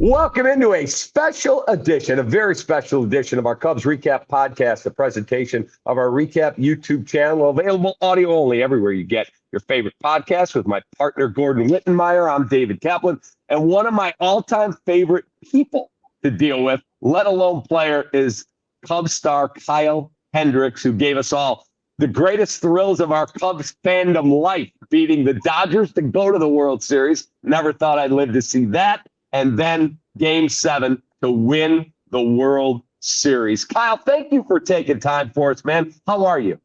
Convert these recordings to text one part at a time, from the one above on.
Welcome into a special edition, a very special edition of our Cubs Recap podcast, a presentation of our Recap YouTube channel, available audio only everywhere you get your favorite podcast with my partner, Gordon Wittenmeyer. I'm David Kaplan, and one of my all-time favorite people to deal with, let alone player, is Cubs star Kyle Hendricks, who gave us all the greatest thrills of our Cubs fandom life, beating the Dodgers to go to the World Series. Never thought I'd live to see that. And then Game 7 to win the World Series. Kyle, thank you for taking time for us, man. How are you?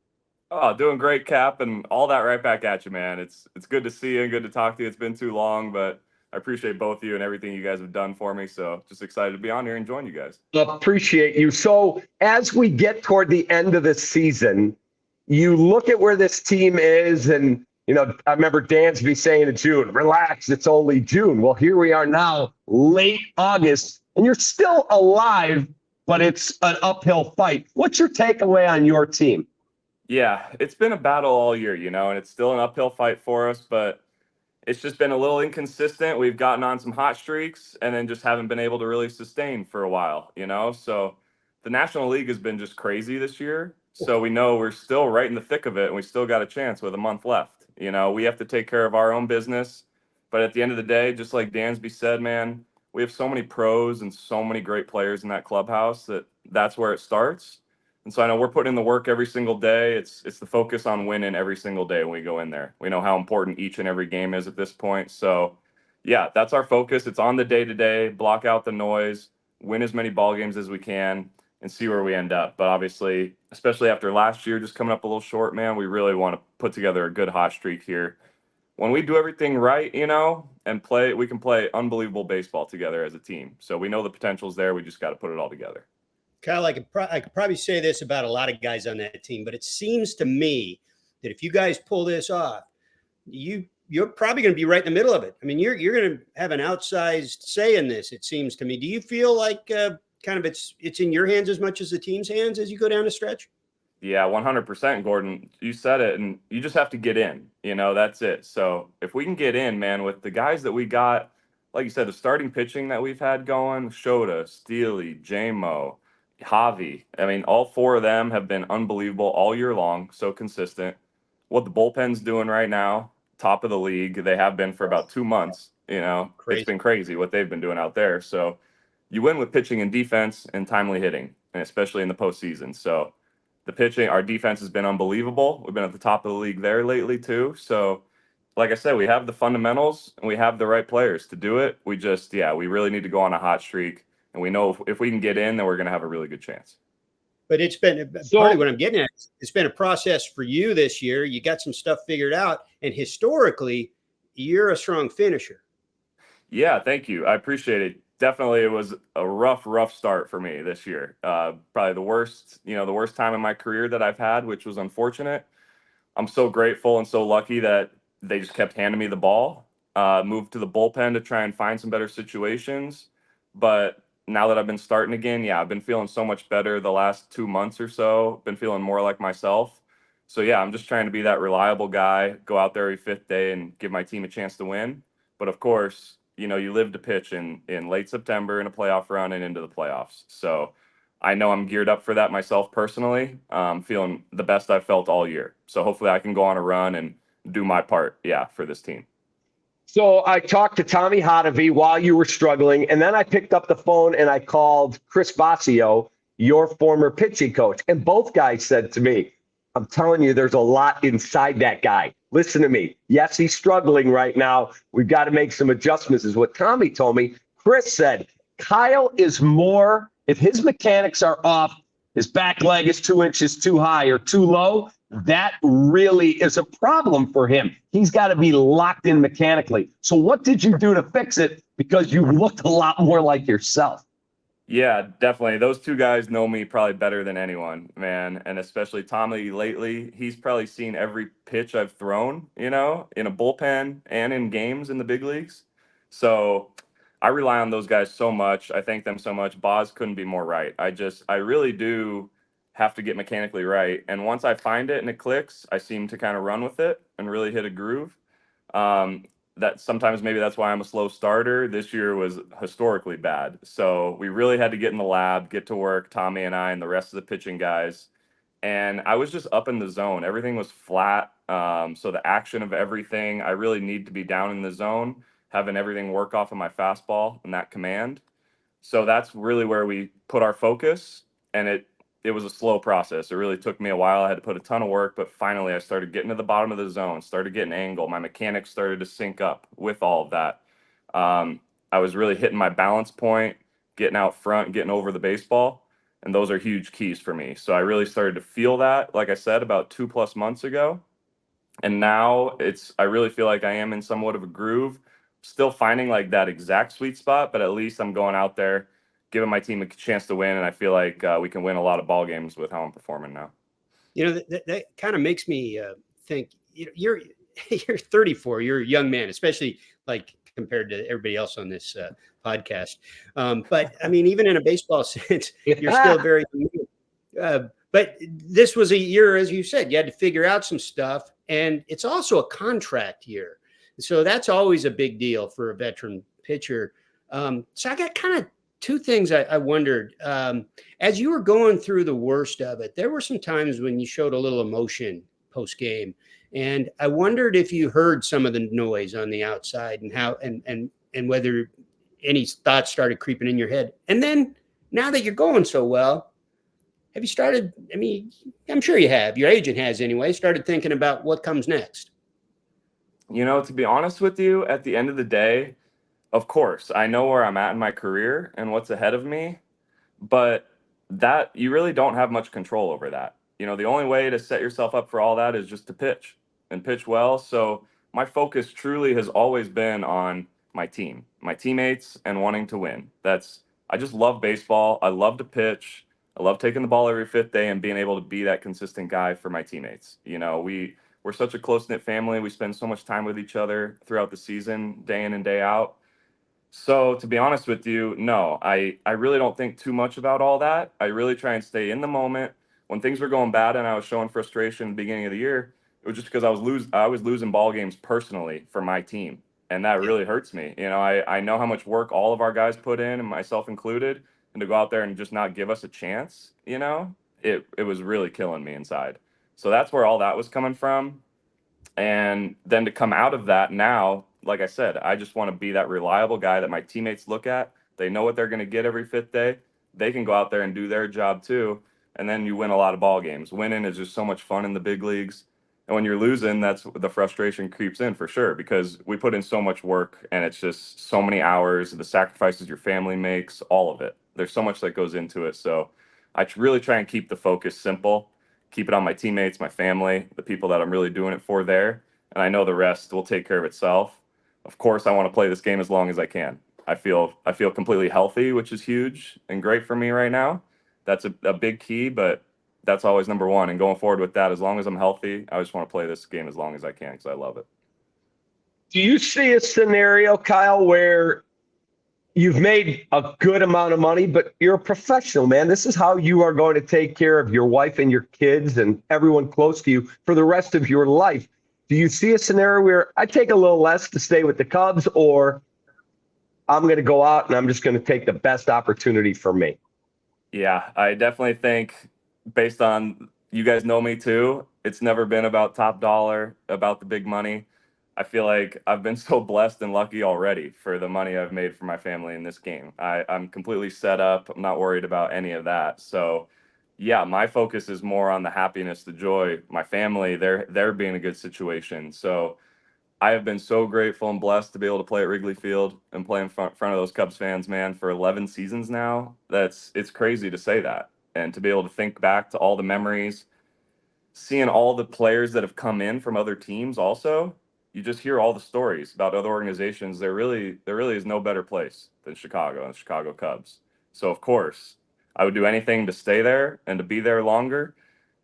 Oh, doing great, Cap, and all that right back at you, man. It's good to see you and good to talk to you. It's been too long, but I appreciate both of you and everything you guys have done for me. So just excited to be on here and join you guys. Appreciate you. So as we get toward the end of the season, you look at where this team is, and I remember Dansby saying in June, relax, it's only June. Well, here we are now, late August, and you're still alive, but it's an uphill fight. What's your takeaway on your team? Yeah, it's been a battle all year, and it's still an uphill fight for us, but it's just been a little inconsistent. We've gotten on some hot streaks and then just haven't been able to really sustain for a while, So the National League has been just crazy this year. So we know we're still right in the thick of it, and we still got a chance with a month left. We have to take care of our own business. But at the end of the day, just like Dansby said, man, we have so many pros and so many great players in that clubhouse that's where it starts. And so I know we're putting in the work every single day. It's the focus on winning every single day when we go in there. We know how important each and every game is at this point. So, yeah, that's our focus. It's on the day-to-day, block out the noise, win as many ball games as we can, and see where we end up. But obviously, especially after last year just coming up a little short, man, we really want to put together a good hot streak here. When we do everything right, and play, we can play unbelievable baseball together as a team. So we know the potential's there. We just got to put it all together. Kyle, I could probably say this about a lot of guys on that team, but it seems to me that if you guys pull this off, you're probably going to be right in the middle of it. I mean, you're going to have an outsized say in this, it seems to me. Do you feel like kind of it's in your hands as much as the team's hands as you go down the stretch? Yeah, 100%, Gordon. You said it, and you just have to get in. That's it. So if we can get in, man, with the guys that we got, like you said, the starting pitching that we've had going, Shota, Steely, J-Mo, Javi. I mean, all four of them have been unbelievable all year long, so consistent. What the bullpen's doing right now, top of the league. They have been for about 2 months. Crazy. It's been crazy what they've been doing out there. So you win with pitching and defense and timely hitting, and especially in the postseason. So the pitching, our defense has been unbelievable. We've been at the top of the league there lately too. So like I said, we have the fundamentals and we have the right players to do it. We really need to go on a hot streak. And we know if we can get in, then we're going to have a really good chance. But it's been part of what I'm getting at. It's been a process for you this year. You got some stuff figured out. And historically, you're a strong finisher. Yeah, thank you. I appreciate it. Definitely, it was a rough start for me this year. Probably the worst time in my career that I've had, which was unfortunate. I'm so grateful and so lucky that they just kept handing me the ball. Moved to the bullpen to try and find some better situations. But now that I've been starting again, I've been feeling so much better the last 2 months or so. Been feeling more like myself. So, I'm just trying to be that reliable guy, go out there every fifth day and give my team a chance to win. But, of course, you live to pitch in late September in a playoff run and into the playoffs. So I know I'm geared up for that myself personally. Feeling the best I've felt all year. So hopefully I can go on a run and do my part, for this team. So I talked to Tommy Hotovy while you were struggling, and then I picked up the phone and I called Chris Bosio, your former pitching coach. And both guys said to me, I'm telling you, there's a lot inside that guy. Listen to me. Yes, he's struggling right now. We've got to make some adjustments, is what Tommy told me. Chris said, Kyle is more, if his mechanics are off, his back leg is 2 inches too high or too low, that really is a problem for him. He's got to be locked in mechanically. So what did you do to fix it? Because you looked a lot more like yourself. Yeah, definitely. Those two guys know me probably better than anyone, man. And especially Tommy lately, he's probably seen every pitch I've thrown, in a bullpen and in games in the big leagues. So I rely on those guys so much. I thank them so much. Boz couldn't be more right. I really do have to get mechanically right. And once I find it and it clicks, I seem to kind of run with it and really hit a groove. that sometimes maybe that's why I'm a slow starter. This year was historically bad. So we really had to get in the lab, get to work, Tommy and I and the rest of the pitching guys. And I was just up in the zone. Everything was flat. So the action of everything, I really need to be down in the zone, having everything work off of my fastball and that command. So that's really where we put our focus. And it was a slow process. It really took me a while. I had to put a ton of work, but finally I started getting to the bottom of the zone, started getting angle. My mechanics started to sync up with all of that. I was really hitting my balance point, getting out front, getting over the baseball. And those are huge keys for me. So I really started to feel that, like I said, about 2+ months ago. And now I really feel like I am in somewhat of a groove, still finding like that exact sweet spot, but at least I'm going out there, giving my team a chance to win. And I feel like we can win a lot of ball games with how I'm performing now. That kind of makes me think, you're 34, you're a young man, especially like compared to everybody else on this podcast. But I mean, even in a baseball sense, you're still very but this was a year, as you said, you had to figure out some stuff, and it's also a contract year. So that's always a big deal for a veteran pitcher. So I got kind of two things I wondered. As you were going through the worst of it, there were some times when you showed a little emotion post game. And I wondered if you heard some of the noise on the outside and how and whether any thoughts started creeping in your head. And then now that you're going so well, have you started? I mean, I'm sure you have. Your agent has anyway. Started thinking about what comes next. To be honest with you, at the end of the day, of course, I know where I'm at in my career and what's ahead of me, but that you really don't have much control over that. The only way to set yourself up for all that is just to pitch and pitch well. So my focus truly has always been on my team, my teammates, and wanting to win. I just love baseball. I love to pitch. I love taking the ball every fifth day and being able to be that consistent guy for my teammates. We're such a close-knit family. We spend so much time with each other throughout the season, day in and day out. So to be honest with you, no, I really don't think too much about all that. I really try and stay in the moment. When things were going bad and I was showing frustration at the beginning of the year, it was just because I was losing ball games personally for my team. And that really hurts me. I know how much work all of our guys put in, and myself included, and to go out there and just not give us a chance, it was really killing me inside. So that's where all that was coming from. And then to come out of that now, like I said, I just want to be that reliable guy that my teammates look at. They know what they're going to get every fifth day. They can go out there and do their job too. And then you win a lot of ball games. Winning is just so much fun in the big leagues. And when you're losing, that's the frustration creeps in for sure, because we put in so much work and it's just so many hours, the sacrifices your family makes, all of it. There's so much that goes into it. So I really try and keep the focus simple, keep it on my teammates, my family, the people that I'm really doing it for there. And I know the rest will take care of itself. Of course, I want to play this game as long as I can. I feel completely healthy, which is huge and great for me right now. That's a big key, but that's always number one. And going forward with that, as long as I'm healthy, I just want to play this game as long as I can because I love it. Do you see a scenario, Kyle, where you've made a good amount of money, but you're a professional, man? This is how you are going to take care of your wife and your kids and everyone close to you for the rest of your life. Do you see a scenario where I take a little less to stay with the Cubs, or I'm going to go out and I'm just going to take the best opportunity for me? Yeah, I definitely think, based on, you guys know me too, it's never been about top dollar, about the big money. I feel like I've been so blessed and lucky already for the money I've made for my family in this game. I'm completely set up. I'm not worried about any of that. So yeah, my focus is more on the happiness, the joy, my family, they're being in a good situation. So I have been so grateful and blessed to be able to play at Wrigley Field and play in front of those Cubs fans, man, for 11 seasons now. It's crazy to say that. And to be able to think back to all the memories, seeing all the players that have come in from other teams also, you just hear all the stories about other organizations. There really is no better place than Chicago and the Chicago Cubs. So of course, I would do anything to stay there and to be there longer.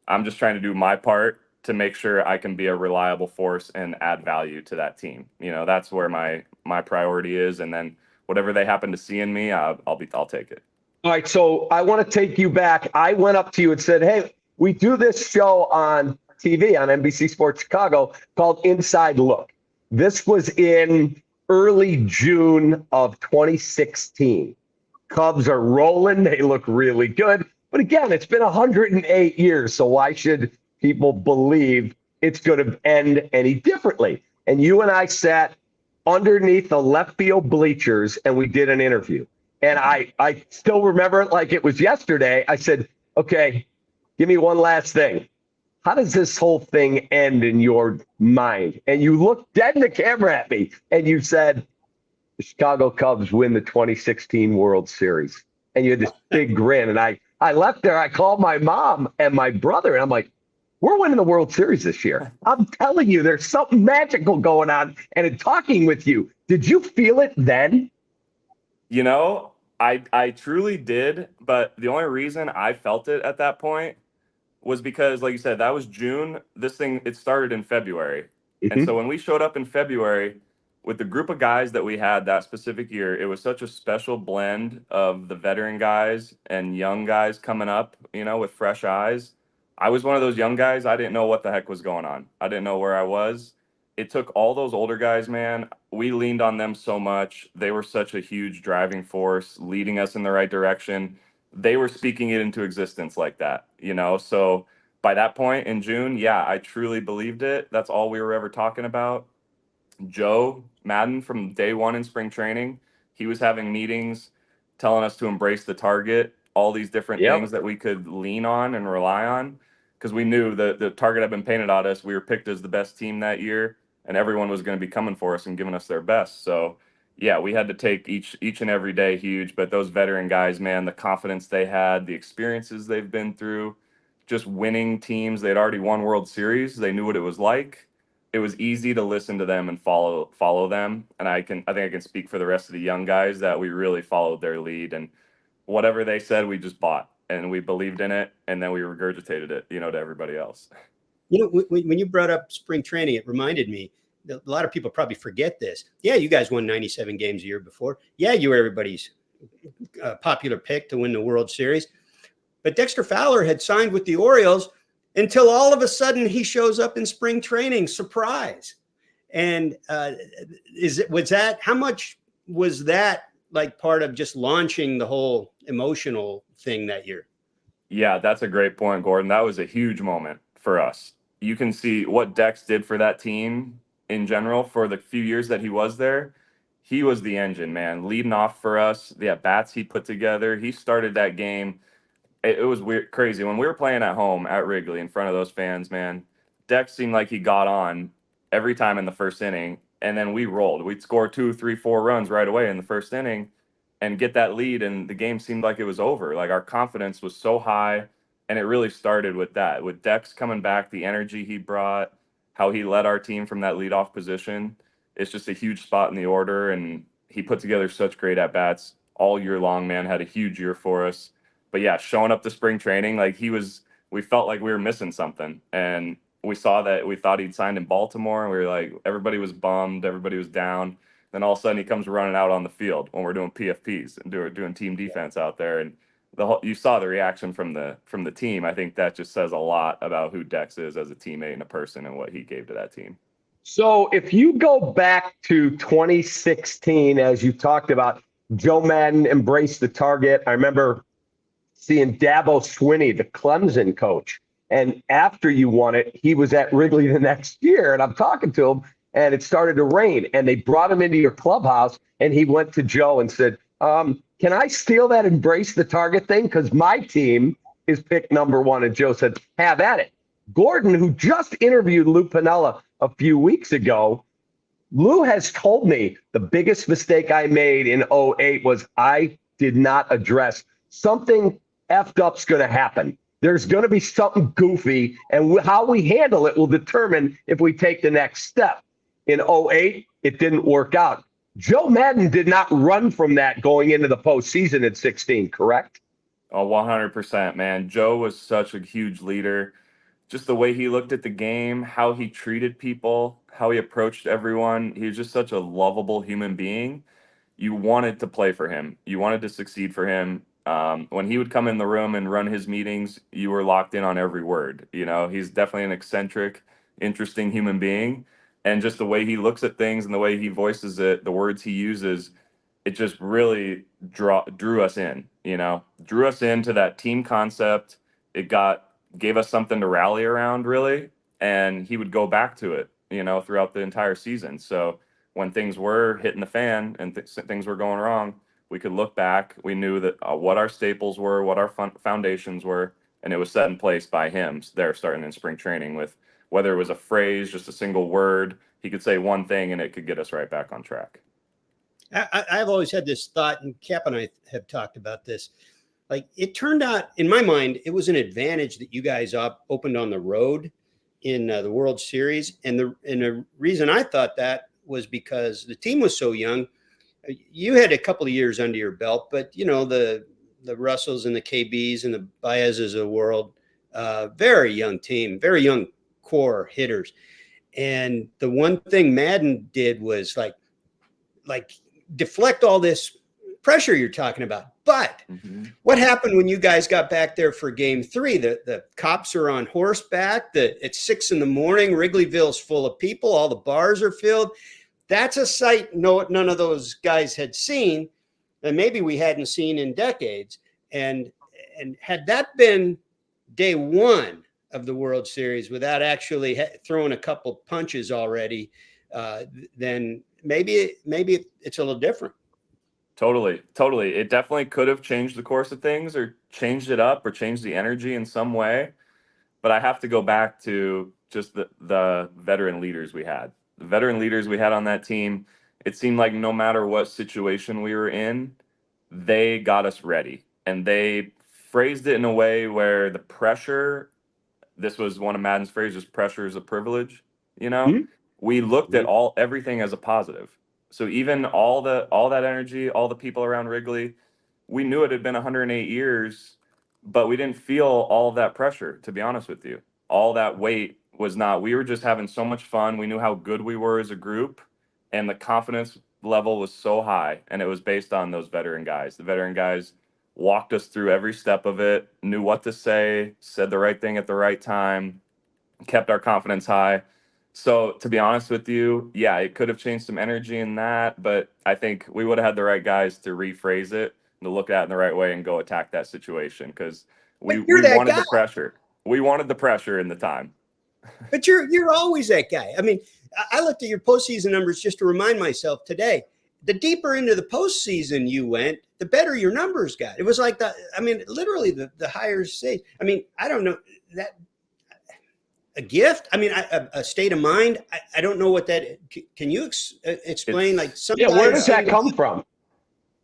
I'm just trying to do my part to make sure I can be a reliable force and add value to that team. That's where my priority is. And then whatever they happen to see in me, I'll take it. All right. So I want to take you back. I went up to you and said, hey, we do this show on TV on NBC Sports Chicago called Inside Look. This was in early June of 2016. Cubs are rolling. They look really good. But again, it's been 108 years. So why should people believe it's going to end any differently? And you and I sat underneath the left field bleachers and we did an interview. And I still remember it like it was yesterday. I said, okay, give me one last thing. How does this whole thing end in your mind? And you looked dead in the camera at me and you said, the Chicago Cubs win the 2016 World Series. And you had this big grin. And I left there. I called my mom and my brother, and I'm like, we're winning the World Series this year. I'm telling you, there's something magical going on. And in talking with you, did you feel it then? You know, I truly did, but the only reason I felt it at that point was because, like you said, that was June. It started in February. And so when we showed up in February with the group of guys that we had that specific year, it was such a special blend of the veteran guys and young guys coming up, with fresh eyes. I was one of those young guys. I didn't know what the heck was going on. I didn't know where I was. It took all those older guys, man. We leaned on them so much. They were such a huge driving force, leading us in the right direction. They were speaking it into existence like that, So by that point in June, yeah, I truly believed it. That's all we were ever talking about. Joe Maddon, from day one in spring training, he was having meetings telling us to embrace the target, all these different things that we could lean on and rely on, because we knew that the target had been painted on us. We were picked as the best team that year, and everyone was going to be coming for us and giving us their best. So yeah, we had to take each and every day huge. But those veteran guys, man, the confidence they had, the experiences they've been through, just winning teams. They'd already won World Series. They knew what it was like. It was easy to listen to them and follow them. And I think I can speak for the rest of the young guys that we really followed their lead, and whatever they said, we just bought, and we believed in it, and then we regurgitated it, to everybody else. When you brought up spring training, it reminded me that a lot of people probably forget this. Yeah, you guys won 97 games a year before. Yeah, you were everybody's popular pick to win the World Series. But Dexter Fowler had signed with the Orioles until all of a sudden he shows up in spring training. Surprise. And how much was that like part of just launching the whole emotional thing that year? Yeah, that's a great point, Gordon. That was a huge moment for us. You can see what Dex did for that team in general for the few years that he was there. He was the engine, man, leading off for us. The at-bats he put together. He started that game. It was weird, crazy. When we were playing at home at Wrigley in front of those fans, man, Dex seemed like he got on every time in the first inning, and then we rolled. We'd score 2, 3, 4 runs right away in the first inning and get that lead, and the game seemed like it was over. Like, our confidence was so high, and it really started with that. With Dex coming back, the energy he brought, how he led our team from that leadoff position. It's just a huge spot in the order, and he put together such great at-bats all year long, man. Had a huge year for us. But yeah, showing up to spring training, like we felt like we were missing something. And we saw that, we thought he'd signed in Baltimore, and we were like, everybody was bummed, everybody was down. Then all of a sudden he comes running out on the field when we're doing PFPs and doing team defense out there. And you saw the reaction from the team. I think that just says a lot about who Dex is as a teammate and a person and what he gave to that team. So if you go back to 2016, as you talked about, Joe Maddon embraced the target. I remember seeing Dabo Swinney, the Clemson coach. And after you won it, he was at Wrigley the next year. And I'm talking to him, and it started to rain. And they brought him into your clubhouse, and he went to Joe and said, can I steal that embrace the target thing? Because my team is picked number 1. And Joe said, have at it. Gordon, who just interviewed Lou Piniella a few weeks ago, Lou has told me the biggest mistake I made in 08 was I did not address something effed up's going to happen. There's going to be something goofy, and how we handle it will determine if we take the next step. In 08, it didn't work out. Joe Maddon did not run from that going into the postseason at 16, correct? Oh, 100%, man. Joe was such a huge leader. Just the way he looked at the game, how he treated people, how he approached everyone. He was just such a lovable human being. You wanted to play for him. You wanted to succeed for him. When he would come in the room and run his meetings, you were locked in on every word. He's definitely an eccentric, interesting human being. And just the way he looks at things and the way he voices it, the words he uses, it just really drew us in, drew us into that team concept. It gave us something to rally around, really. And he would go back to it, throughout the entire season. So when things were hitting the fan and things were going wrong, we could look back. We knew that what our staples were, what our foundations were, and it was set in place by him there starting in spring training with whether it was a phrase, just a single word. He could say one thing and it could get us right back on track. I've always had this thought, and Cap and I have talked about this. Like, it turned out, in my mind, it was an advantage that you guys opened on the road in the World Series. And the reason I thought that was because the team was so young. You had a couple of years under your belt, but the Russells and the KBs and the Baez's of the world, very young team, very young core hitters. And the one thing Maddon did was like deflect all this pressure you're talking about. But what happened when you guys got back there for game 3? The cops are on horseback. It's 6 a.m. Wrigleyville's full of people. All the bars are filled. That's a sight none of those guys had seen, and maybe we hadn't seen in decades. And had that been day 1 of the World Series without actually throwing a couple punches already, then maybe it's a little different. Totally. It definitely could have changed the course of things or changed it up or changed the energy in some way. But I have to go back to just the veteran leaders we had. The veteran leaders we had on that team, it seemed like no matter what situation we were in, they got us ready. And they phrased it in a way where the pressure, this was one of Maddon's phrases, pressure is a privilege, We looked at everything as a positive. So even all that energy, all the people around Wrigley, we knew it had been 108 years, but we didn't feel all of that pressure, to be honest with you. All that weight was not. We were just having so much fun. We knew how good we were as a group, and the confidence level was so high, and it was based on those veteran guys. The veteran guys walked us through every step of it, knew what to say, said the right thing at the right time, kept our confidence high. So to be honest with you, yeah, it could have changed some energy in that, but I think we would have had the right guys to rephrase it, to look at it in the right way and go attack that situation, because we wanted the pressure. We wanted the pressure in the time. But you're always that guy. I mean, I looked at your postseason numbers just to remind myself today. The deeper into the postseason you went, the better your numbers got. It was like literally the higher stage. I mean, I don't know that. A gift? I mean, a state of mind? I don't know what that. Can you explain? Where does that come from?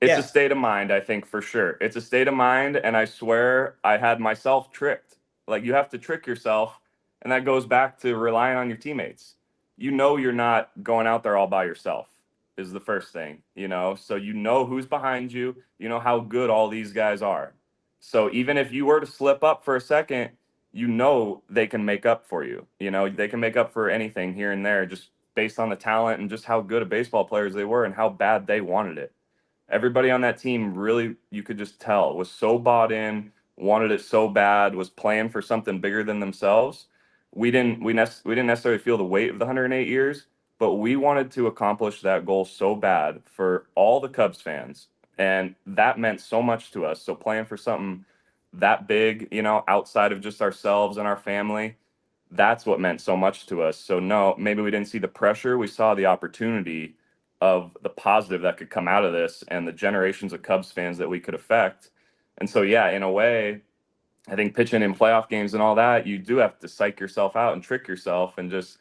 It's a state of mind, I think, for sure. It's a state of mind, and I swear I had myself tricked. Like, you have to trick yourself, and that goes back to relying on your teammates. You're not going out there all by yourself is the first thing, So who's behind you. You know how good all these guys are. So even if you were to slip up for a second, they can make up for you. They can make up for anything here and there just based on the talent and just how good of baseball players they were and how bad they wanted it. Everybody on that team really, you could just tell, was so bought in, wanted it so bad, was playing for something bigger than themselves. We didn't necessarily feel the weight of the 108 years, but we wanted to accomplish that goal so bad for all the Cubs fans. And that meant so much to us. So playing for something that big, outside of just ourselves and our family, that's what meant so much to us. So no, maybe we didn't see the pressure. We saw the opportunity of the positive that could come out of this and the generations of Cubs fans that we could affect. And so, yeah, in a way, I think pitching in playoff games and all that, you do have to psych yourself out and trick yourself and just,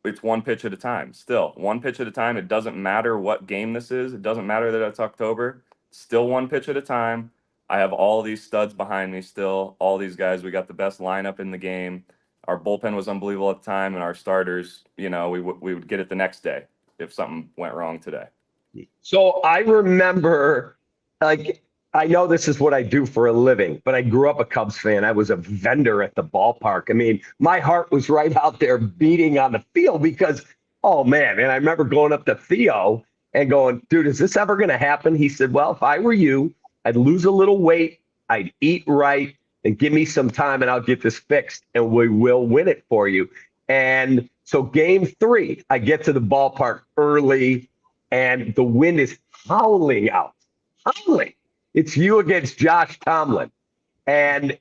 it's one pitch at a time. Still, one pitch at a time. It doesn't matter what game this is. It doesn't matter that it's October. Still one pitch at a time. I have all these studs behind me still, all these guys. We got the best lineup in the game. Our bullpen was unbelievable at the time, and our starters, we would get it the next day if something went wrong today. So I remember, I know this is what I do for a living, but I grew up a Cubs fan. I was a vendor at the ballpark. I mean, my heart was right out there beating on the field because, oh, man. And I remember going up to Theo and going, dude, is this ever going to happen? He said, well, if I were you, I'd lose a little weight, I'd eat right, and give me some time, and I'll get this fixed, and we will win it for you. And so game 3, I get to the ballpark early and the wind is howling out. Howling. It's you against Josh Tomlin. And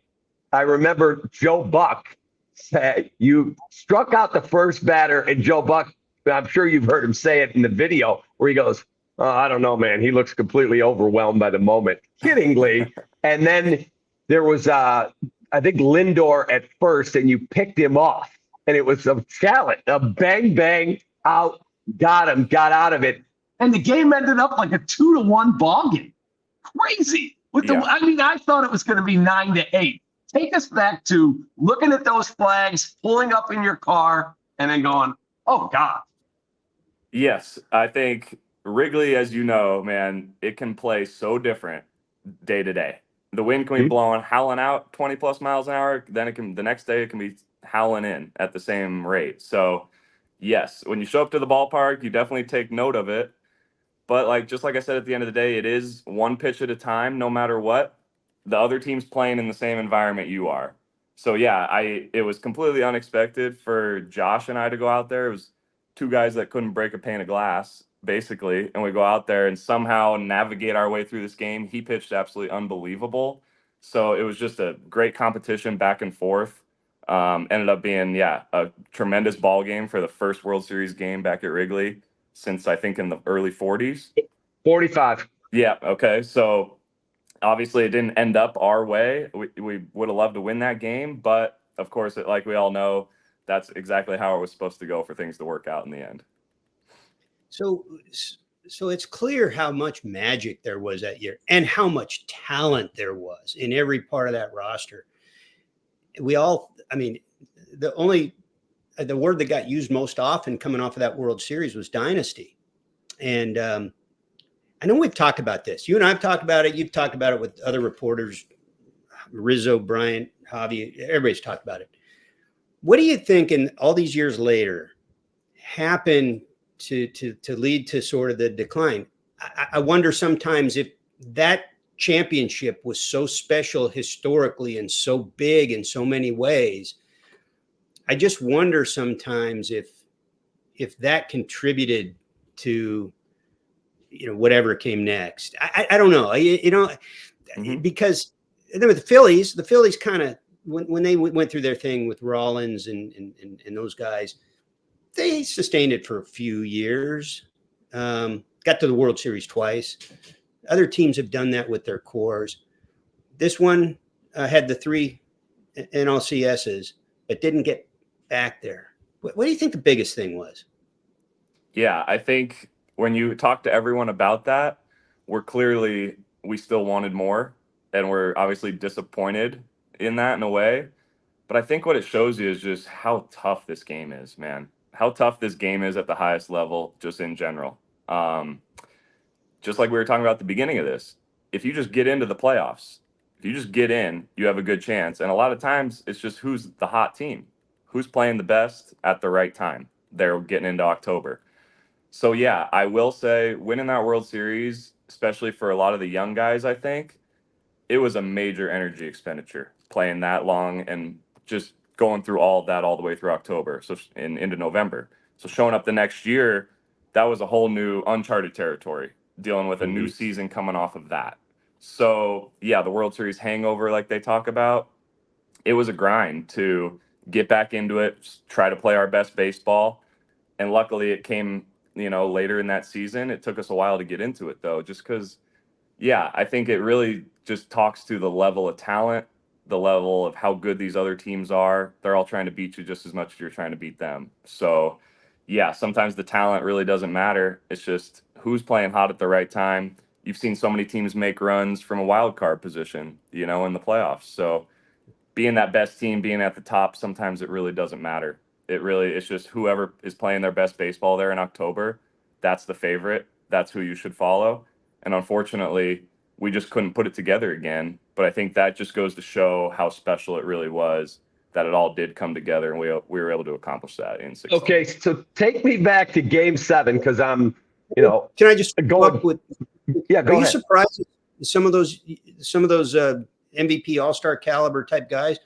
I remember Joe Buck said you struck out the first batter, and Joe Buck, I'm sure you've heard him say it in the video where he goes, "Oh, I don't know, man. He looks completely overwhelmed by the moment." Kiddingly. And then there was, I think, Lindor at first, and you picked him off. And it was a challenge, a bang, bang, out, got him, got out of it. And the game ended up like a 2-1 ball game. Crazy. I mean, I thought it was going to be 9-8. Take us back to looking at those flags, pulling up in your car, and then going, "Oh, God." Yes, I think Wrigley, as you know, man, it can play so different day to day. The wind can be blowing, howling out 20 plus miles an hour. Then the next day it can be howling in at the same rate. So yes, when you show up to the ballpark, you definitely take note of it. But just like I said, at the end of the day, it is one pitch at a time, no matter what. The other team's playing in the same environment you are. So yeah, it was completely unexpected for Josh and I to go out there. It was two guys that couldn't break a pane of glass, basically, and we go out there and somehow navigate our way through this game. He pitched absolutely unbelievable. So it was just a great competition back and forth. Ended up being, a tremendous ball game for the first World Series game back at Wrigley since I think in the early 40s. 45. Yeah. Okay. So obviously it didn't end up our way. We would have loved to win that game, but of course, like we all know, that's exactly how it was supposed to go for things to work out in the end. So it's clear how much magic there was that year and how much talent there was in every part of that roster. The word that got used most often coming off of that World Series was dynasty. And I know we've talked about this. You and I have talked about it. You've talked about it with other reporters, Rizzo, Bryant, Javi, everybody's talked about it. What do you think, in all these years later, happened to lead to sort of the decline? I wonder sometimes if that championship was so special historically and so big in so many ways. I just wonder sometimes if that contributed to whatever came next. I don't know. Because then with the Phillies kind of when they went through their thing with Rollins and those guys, they sustained it for a few years. Got to the World Series twice. Other teams have done that with their cores. This one had the 3 NLCSs, but didn't get back there. What do you think the biggest thing was? Yeah, I think when you talk to everyone about that, we still wanted more, and we're obviously disappointed in that in a way. But I think what it shows you is just how tough this game is, man. How tough this game is at the highest level, just in general. Just like we were talking about at the beginning of this, if you just get into the playoffs, if you just get in, you have a good chance. And a lot of times it's just who's the hot team, who's playing the best at the right time. They're getting into October. So yeah, I will say winning that World Series, especially for a lot of the young guys, I think it was a major energy expenditure playing that long and just going through all of that all the way through October, so into November. So showing up the next year, that was a whole new uncharted territory, dealing with a new season coming off of that. So yeah, the World Series hangover, like they talk about, it was a grind to get back into it, try to play our best baseball. And luckily it came, later in that season. It took us a while to get into it though, just because, I think it really just talks to the level of talent, the level of how good these other teams are. They're all trying to beat you just as much as you're trying to beat them. So yeah, sometimes the talent really doesn't matter. It's just who's playing hot at the right time. You've seen so many teams make runs from a wild card position, in the playoffs. So being that best team, being at the top, sometimes it really doesn't matter. It's just whoever is playing their best baseball there in October, that's the favorite. That's who you should follow. And unfortunately, we just couldn't put it together again. But I think that just goes to show how special it really was that it all did come together, and we were able to accomplish that in 16. Okay, so take me back to Game 7 because I'm, Can I just going with? Yeah, go Are ahead. you surprised that some of those MVP All-Star caliber type guys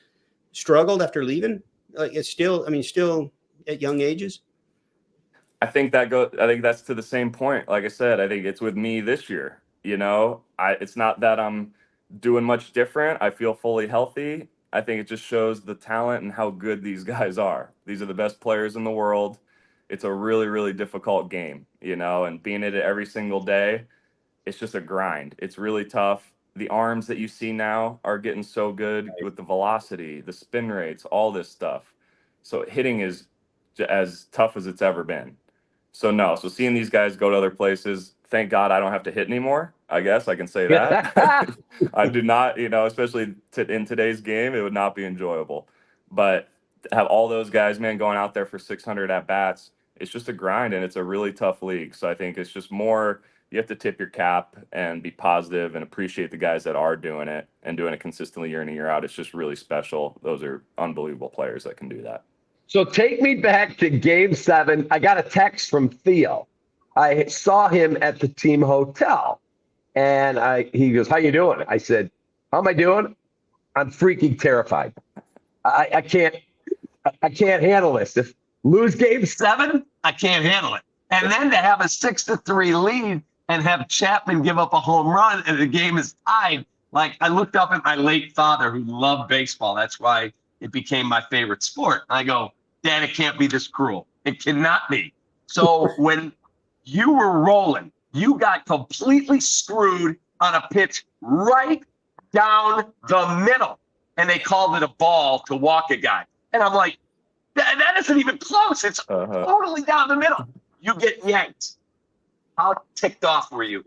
struggled after leaving? Like it's still at young ages? I think that's to the same point. Like I said, I think it's with me this year. It's not that I'm doing much different. I feel fully healthy. I think it just shows the talent and how good these guys are. These are the best players in the world. It's a really, really difficult game, and being in it every single day, it's just a grind. It's really tough. The arms that you see now are getting so good with the velocity, the spin rates, all this stuff. So hitting is as tough as it's ever been. So seeing these guys go to other places, thank God I don't have to hit anymore. I guess I can say that. I do not, especially in today's game, it would not be enjoyable. But to have all those guys, man, going out there for 600 at bats, it's just a grind and it's a really tough league. So I think it's just more, you have to tip your cap and be positive and appreciate the guys that are doing it and doing it consistently year in and year out. It's just really special. Those are unbelievable players that can do that. So take me back to Game 7. I got a text from Theo. I saw him at the team hotel, and he goes, "How you doing?" I said, "How am I doing? I'm freaking terrified. I can't handle this. If lose Game 7, I can't handle it. And then to have a 6-3 lead and have Chapman give up a home run and the game is tied. Like, I looked up at my late father who loved baseball. That's why it became my favorite sport. I go, Dad, it can't be this cruel. It cannot be. So when you were rolling, you got completely screwed on a pitch right down the middle. And they called it a ball to walk a guy. And I'm like, that isn't even close. It's totally down the middle. You get yanked. How ticked off were you?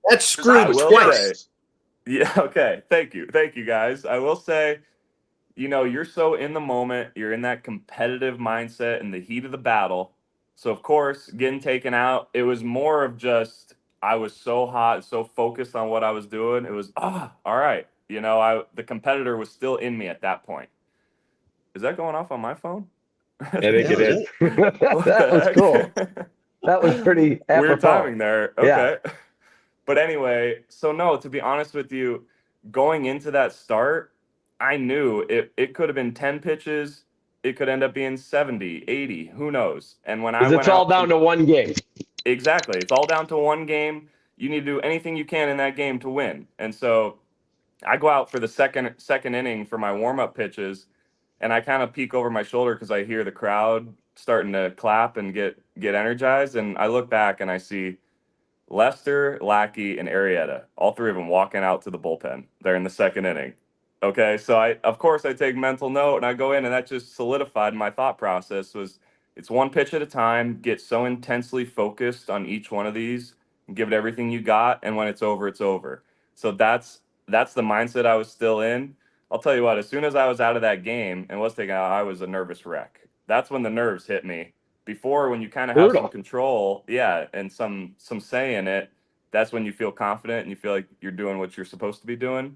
That's screwed twice. Yeah, okay. Thank you, guys. I will say, you're so in the moment. You're in that competitive mindset in the heat of the battle. So, of course, getting taken out, it was more of just I was so hot, so focused on what I was doing. It was, all right. The competitor was still in me at that point. Is that going off on my phone? I think it is. That was cool. That was pretty apropos. Weird timing there. Okay. Yeah. But anyway, so no, to be honest with you, going into that start, I knew it could have been 10 pitches. It could end up being 70, 80, who knows? And when I went it's all down to one game. Exactly. It's all down to one game. You need to do anything you can in that game to win. And so I go out for the second inning for my warm-up pitches, and I kind of peek over my shoulder because I hear the crowd starting to clap and get energized. And I look back and I see Lester, Lackey, and Arrieta, all three of them walking out to the bullpen. They're in the second inning. Okay, so I take mental note and I go in, and that just solidified my thought process was it's one pitch at a time, get so intensely focused on each one of these, and give it everything you got, and when it's over, it's over. So that's the mindset I was still in. I'll tell you what, as soon as I was out of that game and was taken out, I was a nervous wreck. That's when the nerves hit me. Before, when you kind of have some control, and some say in it, that's when you feel confident and you feel like you're doing what you're supposed to be doing.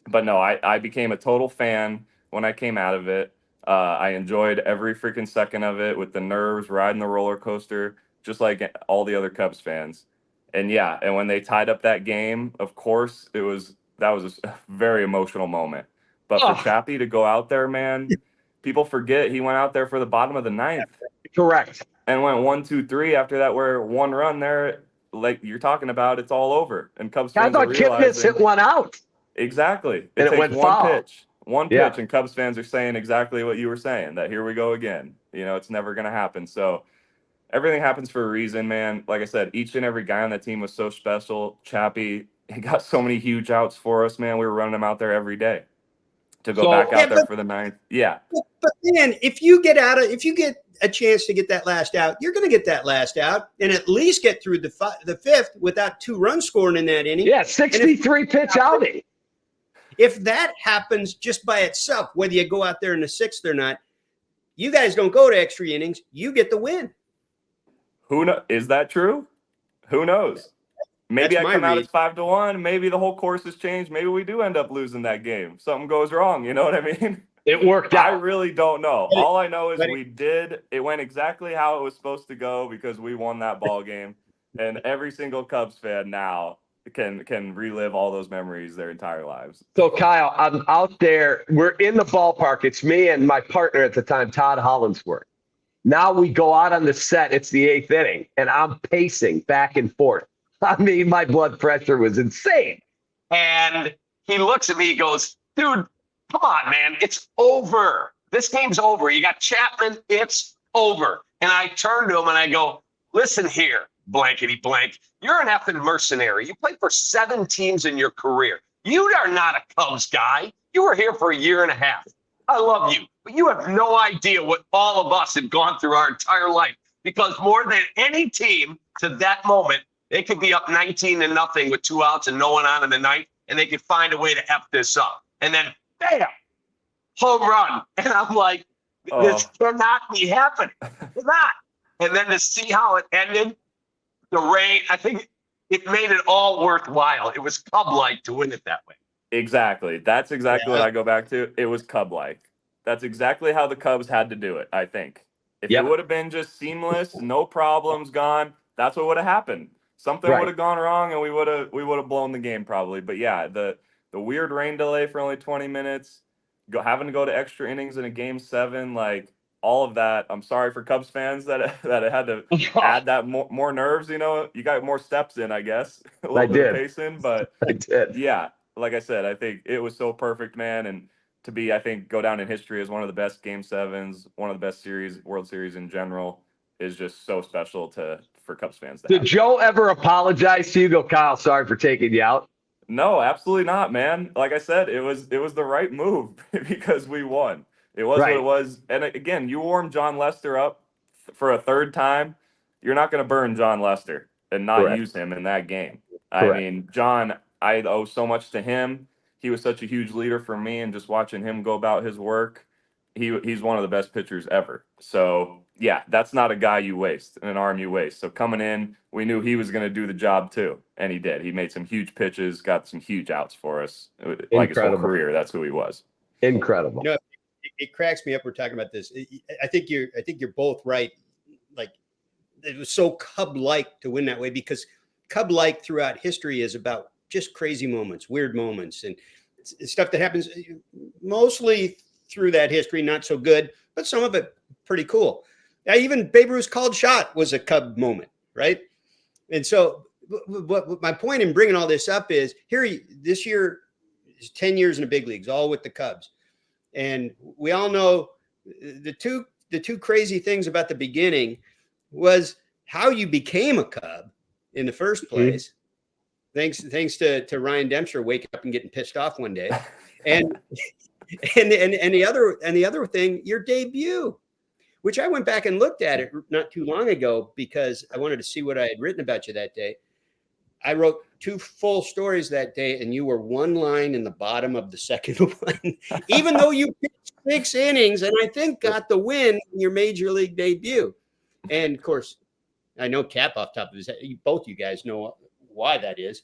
But no, I became a total fan when I came out of it. I enjoyed every freaking second of it with the nerves, riding the roller coaster, just like all the other Cubs fans. And and when they tied up that game, of course, that was a very emotional moment. But for Chappie to go out there, man, people forget he went out there for the bottom of the ninth. Correct. And went 1, 2, 3 after that, where one run there, like you're talking about, it's all over. And Cubs fans I thought Kipnis hit one out. Exactly. And it went foul. One pitch, and Cubs fans are saying exactly what you were saying, that here we go again. It's never going to happen. So everything happens for a reason, man. Like I said, each and every guy on that team was so special. Chappie, he got so many huge outs for us, man. We were running him out there every day to go back out there for the ninth. Yeah. But man, if you get a chance to get that last out, you're going to get that last out and at least get through the fifth without 2 runs scoring in that inning. Yeah, 63 pitch outing. If that happens just by itself, whether you go out there in the 6th or not, you guys don't go to extra innings. You get the win. Who knows? Is that true? Who knows? Maybe I come out as 5-1. Maybe the whole course has changed. Maybe we do end up losing that game. Something goes wrong. You know what I mean? It worked out. I really don't know. All I know is it went exactly how it was supposed to go because we won that ball game. And every single Cubs fan now can relive all those memories their entire lives. So Kyle, I'm out there. We're in the ballpark. It's me and my partner at the time, Todd Hollinsworth. Now we go out on the set. It's the 8th inning, and I'm pacing back and forth. I mean, my blood pressure was insane. And he looks at me, he goes, dude, come on, man. It's over. This game's over. You got Chapman. It's over. And I turn to him and I go, listen here, blankety blank. You're an effing mercenary. You played for 7 teams in your career. You are not a Cubs guy. You were here for a year and a half. I love you, but you have no idea what all of us have gone through our entire life, because more than any team to that moment, they could be up 19-0 with 2 outs and no one on in the ninth, and they could find a way to F this up. And then, bam, home run. And I'm like, this cannot be happening. It's not. And then to see how it ended, the rain, I think it made it all worthwhile. It was Cub-like to win it that way. Exactly. That's exactly what I go back to. It was Cub-like. That's exactly how the Cubs had to do it, I think. If it would have been just seamless, no problems, gone, that's what would have happened. Something would have gone wrong, and we would have blown the game probably. But yeah, the weird rain delay for only 20 minutes, having to go to extra innings in a game 7, like all of that. I'm sorry for Cubs fans that it had to add that more nerves. You know, you got more steps in, I guess. A little bit of pacing, but I did. Yeah. Like I said, I think it was so perfect, man. And to be, I think, go down in history as one of the best game 7s, one of the best World Series in general, is just so special for Cubs fans. Did Joe ever apologize to you? Go, Kyle, sorry for taking you out. No, absolutely not, man. Like I said, it was the right move because we won. It was what it was. And again, you warmed John Lester up for a 3rd time. You're not going to burn John Lester and not use him in that game. I mean, John, I owe so much to him. He was such a huge leader for me, and just watching him go about his work, he's one of the best pitchers ever. So, yeah, that's not a guy you waste, an arm you waste. So coming in, we knew he was going to do the job too, and he did. He made some huge pitches, got some huge outs for us. Like his whole career, that's who he was. Incredible. You know, it cracks me up. We're talking about this. I think you're both right. Like, it was so Cub-like to win that way, because Cub-like throughout history is about just crazy moments, weird moments, and stuff that happens mostly through that history, not so good, but some of it pretty cool. Even Babe Ruth's called shot was a Cub moment, right? And so what my point in bringing all this up is, this year is 10 years in the big leagues, all with the Cubs. And we all know the two crazy things about the beginning was how you became a Cub in the first place. Thanks to Ryan Dempster waking up and getting pissed off one day, and the other thing, your debut, which I went back and looked at it not too long ago because I wanted to see what I had written about you that day. I wrote 2 full stories that day, and you were 1 line in the bottom of the second one, even though you pitched 6 innings and I think got the win in your major league debut. And of course, I know Cap off top of his head. Both you guys know why that is.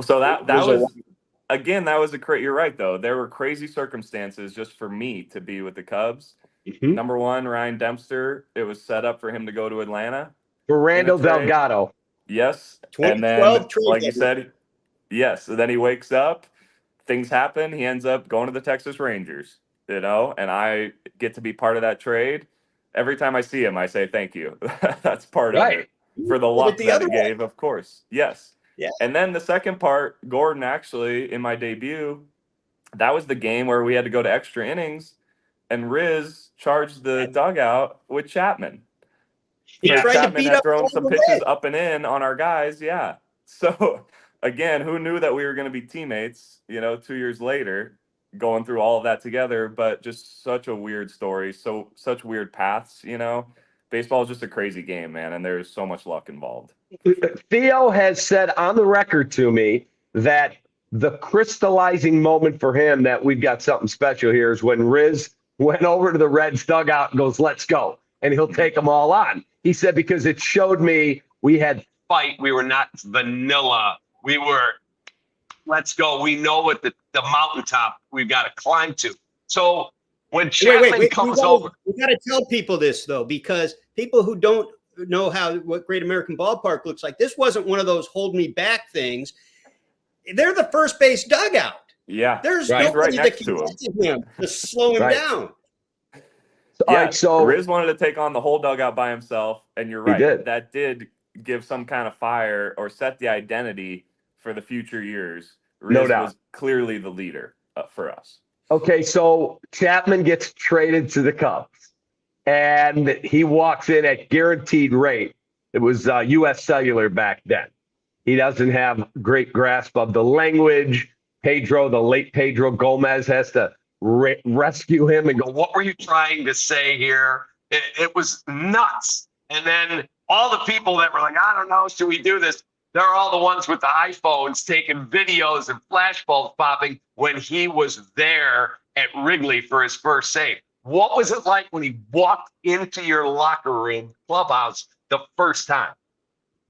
So that was again, that was you're right though. There were crazy circumstances just for me to be with the Cubs. Number 1, Ryan Dempster. It was set up for him to go to Atlanta. For Randall Delgado. Yes. And then, like you said, yes. And then he wakes up, things happen. He ends up going to the Texas Rangers, and I get to be part of that trade. Every time I see him, I say, thank you. That's part of it. For the luck that it gave, of course. Yes. Yeah. And then the second part, Gordon, actually, in my debut, that was the game where we had to go to extra innings, and Riz charged the dugout with Chapman. Chapman had thrown some pitches up and in on our guys. Yeah. So, again, who knew that we were going to be teammates, 2 years later, going through all of that together, but just such a weird story. Such weird paths, Baseball is just a crazy game, man, and there's so much luck involved. Theo has said on the record to me that the crystallizing moment for him, that we've got something special here, is when Riz went over to the Reds dugout and goes, let's go. And he'll take them all on. He said, because it showed me we had fight. We were not vanilla. We were, let's go. We know what the mountaintop we've got to climb to. So when Chapman comes over. We got to tell people this, though, because people who don't know what Great American Ballpark looks like, this wasn't one of those hold me back things. They're the first base dugout. Yeah. There's nobody that can get to him to slow him down. All Yeah, right, so Riz wanted to take on the whole dugout by himself, and you're he right. did. That did give some kind of fire or set the identity for the future years. No Riz doubt. was clearly the leader for us. Okay, so Chapman gets traded to the Cubs, and he walks in at guaranteed rate. It was U.S. Cellular back then. He doesn't have great grasp of the language. Pedro, the late Pedro Gomez, has to rescue him and go, "What were you trying to say here?" It was nuts. And then all the people that were like, "I don't know, should we do this?" They're all the ones with the iPhones taking videos and flashbulbs popping when he was there at Wrigley for his first save. What was it like when he walked into your locker room, clubhouse, the first time?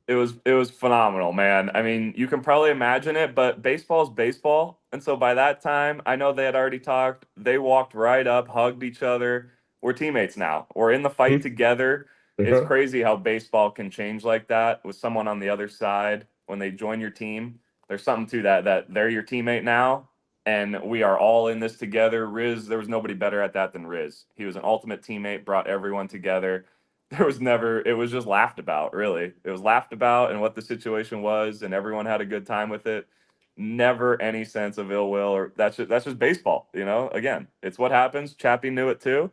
It was phenomenal, man. I mean, you can probably imagine it, but baseball's baseball. And so by that time, I know they had already talked. They walked right up, hugged each other. We're teammates now. We're in the fight together. It's Uh-huh. crazy how baseball can change like that with someone on the other side when they join your team. There's something to that they're your teammate now and we are all in this together. Riz, there was nobody better at that than Riz. He was an ultimate teammate, brought everyone together. There was never, it was just laughed about, really. It was laughed about and what the situation was, and everyone had a good time with it. Never any sense of ill will, or that's just baseball, you know. Again, it's what happens. Chappie knew it too,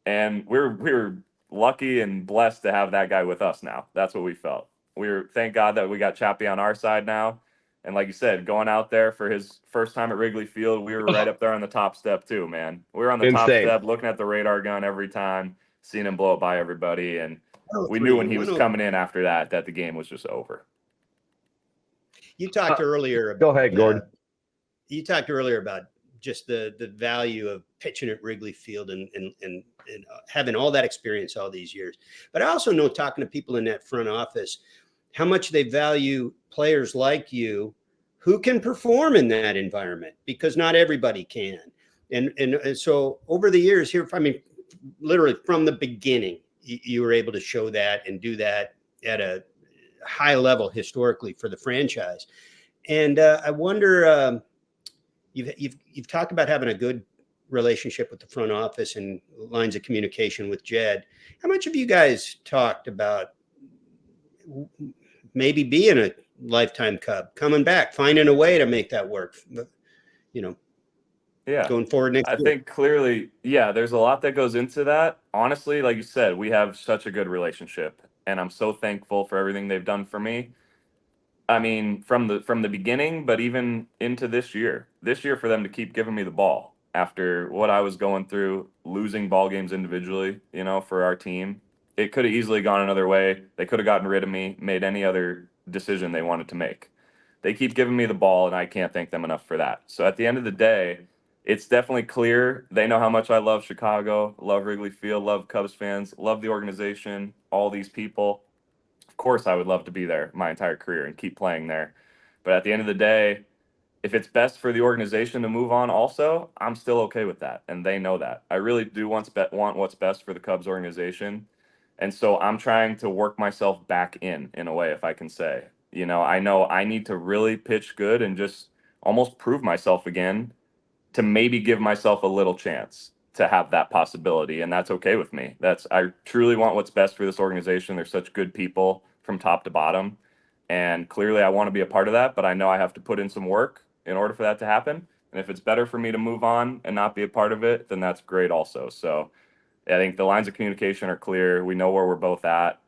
and we were lucky and blessed to have that guy with us now. That's what we felt. Thank God that we got Chappie on our side now. And like you said, going out there for his first time at Wrigley Field, we were right up there on the top step too, man. We were on the top Insane. step, looking at the radar gun every time, seeing him blow it by everybody, and we 103, knew when he was 103. coming in after that the game was just over. You talked earlier. Go ahead, Gordon. You talked earlier about just the value of pitching at Wrigley Field and having all that experience all these years. But I also know, talking to people in that front office, how much they value players like you who can perform in that environment, because not everybody can. And so over the years here, I mean, literally from the beginning, you were able to show that and do that at a high level historically for the franchise. And I wonder, you've talked about having a good relationship with the front office and lines of communication with Jed. How much have you guys talked about maybe being a lifetime Cub, coming back, finding a way to make that work, you know, Yeah. going forward next I year? think clearly, yeah, there's a lot that goes into that. Honestly, like you said, we have such a good relationship, and I'm so thankful for everything they've done for me. I mean, from the beginning, but even into this year. This year for them to keep giving me the ball after what I was going through, losing ball games individually, you know, for our team. It could have easily gone another way. They could have gotten rid of me, made any other decision they wanted to make. They keep giving me the ball, and I can't thank them enough for that. So at the end of the day, it's definitely clear they know how much I love Chicago, love Wrigley Field, love Cubs fans, love the organization, all these people. Of course, I would love to be there my entire career and keep playing there. But at the end of the day, if it's best for the organization to move on also, I'm still okay with that. And they know that. I really do want what's best for the Cubs organization. And so I'm trying to work myself back in a way, if I can say. You know I need to really pitch good and just almost prove myself again to maybe give myself a little chance to have that possibility. And that's okay with me. I truly want what's best for this organization. They're such good people from top to bottom. And clearly I want to be a part of that, but I know I have to put in some work in order for that to happen. And if it's better for me to move on and not be a part of it, then that's great also. So I think the lines of communication are clear. We know where we're both at.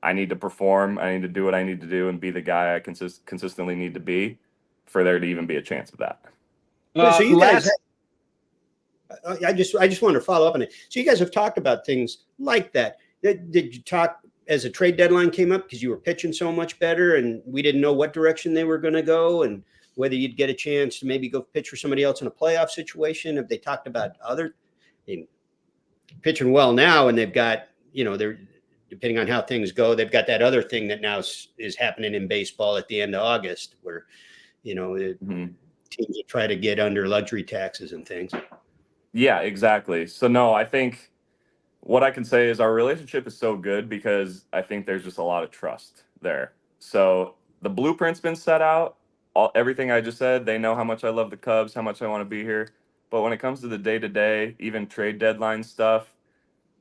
I need to perform. I need to do what I need to do and be the guy I consistently need to be for there to even be a chance of that. So you guys, Last, I just wanted to follow up on it. So you guys have talked about things like that. Did you talk as a trade deadline came up, because you were pitching so much better and we didn't know what direction they were going to go and whether you'd get a chance to maybe go pitch for somebody else in a playoff situation? Have they talked about other, I mean, pitching well now, and they've got, you know, they're, depending on how things go, they've got that other thing that now is happening in baseball at the end of August where, you know, teams will try to get under luxury taxes and things. Yeah, exactly. So no, I think what I can say is our relationship is so good because I think there's just a lot of trust there. So the blueprint's been set out. Everything I just said, they know how much I love the Cubs, how much I want to be here. But when it comes to the day-to-day, even trade deadline stuff,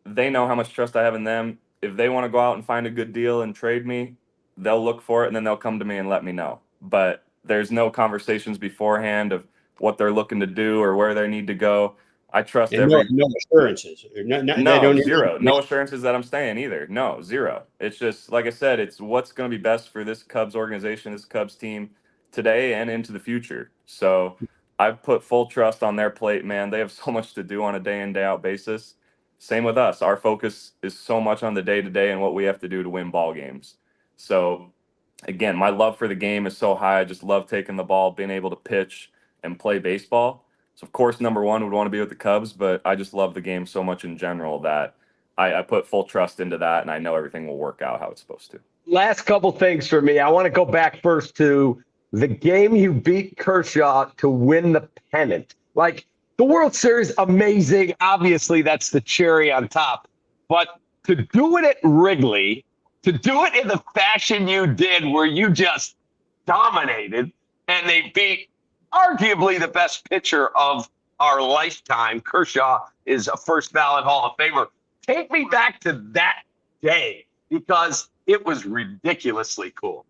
they know how much trust I have in them. If they want to go out and find a good deal and trade me, they'll look for it and then they'll come to me and let me know. But there's no conversations beforehand of what they're looking to do or where they need to go. I trust And every no assurances. Or they no, don't zero. No assurances that I'm staying either. No, zero. It's just like I said, it's what's going to be best for this Cubs organization, this Cubs team today and into the future. So I've put full trust on their plate, man. They have so much to do on a day in, day out basis. Same with us. Our focus is so much on the day to day and what we have to do to win ball games. So again, my love for the game is so high. I just love taking the ball, being able to pitch and play baseball. So of course, number one would want to be with the Cubs, but I just love the game so much in general that I put full trust into that, and I know everything will work out how it's supposed to. Last couple things for me. I want to go back first to the game you beat Kershaw to win the pennant. Like, the World Series, amazing. Obviously, that's the cherry on top. But to do it at Wrigley, to do it in the fashion you did where you just dominated and they beat arguably the best pitcher of our lifetime. Kershaw is a first ballot Hall of Famer. Take me back to that day because it was ridiculously cool.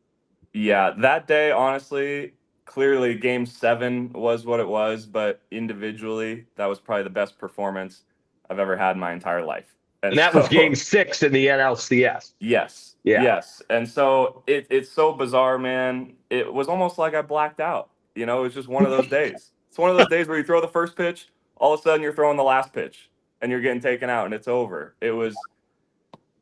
Yeah, that day, honestly, clearly game 7 was what it was, but individually, that was probably the best performance I've ever had in my entire life. And that was game 6 in the NLCS. Yes. Yeah. Yes. And so it's so bizarre, man. It was almost like I blacked out. You know, it was just one of those days. It's one of those days where you throw the first pitch, all of a sudden you're throwing the last pitch and you're getting taken out and it's over. It was,